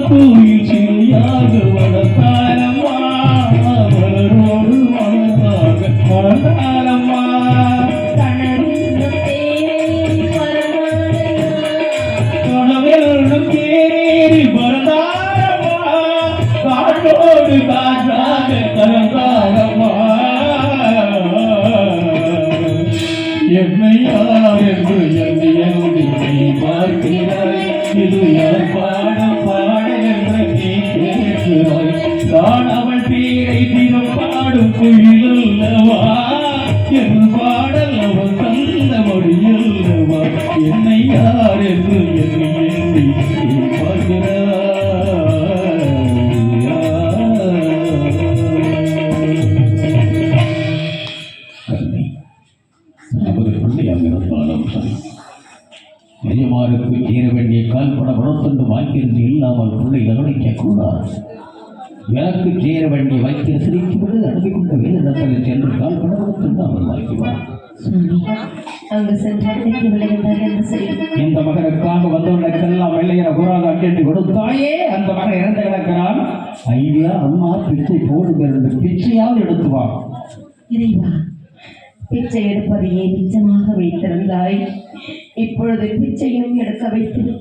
கோயில் சிலையாக வளர்த்தாரம்மா மலரோடு மலராக வளர்த்தாரம்மா கனவெல்லாம் தேறி வளர்ந்தாரம்மா காற்றோடு காற்றாக கலந்தாரம்மா என்னை யார் என்று எண்ணி நீ பார்க்கிறாய் இது யார் பாடம் பாட என்று நீ கேட்கிறாய் நான் அவள் பேரை தினம் பாடும் குயிலல்லவா என் பாடல் அவள் தந்த மொழியல்லவா என்னை யார் என்று எண்ணி நீ பார்க்கிறாய் எஜமானுக்கு சேர வேண்டிய கால்பட பணத்தொண்டு வாங்கியிருந்து இல்லாமல் பிள்ளை கவனிக்க கூடாது. எனக்கு சேர வேண்டிய வைத்திய சிரித்துவிடு அணுகி கொண்ட வேதத்தில் சென்று கால்பட பணத்தொண்டு அவள் வாங்கிவார். இந்த மகனுக்காக வந்தவர்களுக்கெல்லாம் வெள்ளையர கூறாக கேட்டு கொடுத்தாயே அந்த மகன் இறந்து கிடக்கிறான். ஐயா அம்மா பிச்சை போடுங்கள் என்று பிச்சையாவது எடுத்துவான். பிச்சை எடுப்பதையே நிச்சயமாக வைத்திருந்தாய், இப்பொழுது பிச்சையும் எடுக்க வைத்திருக்க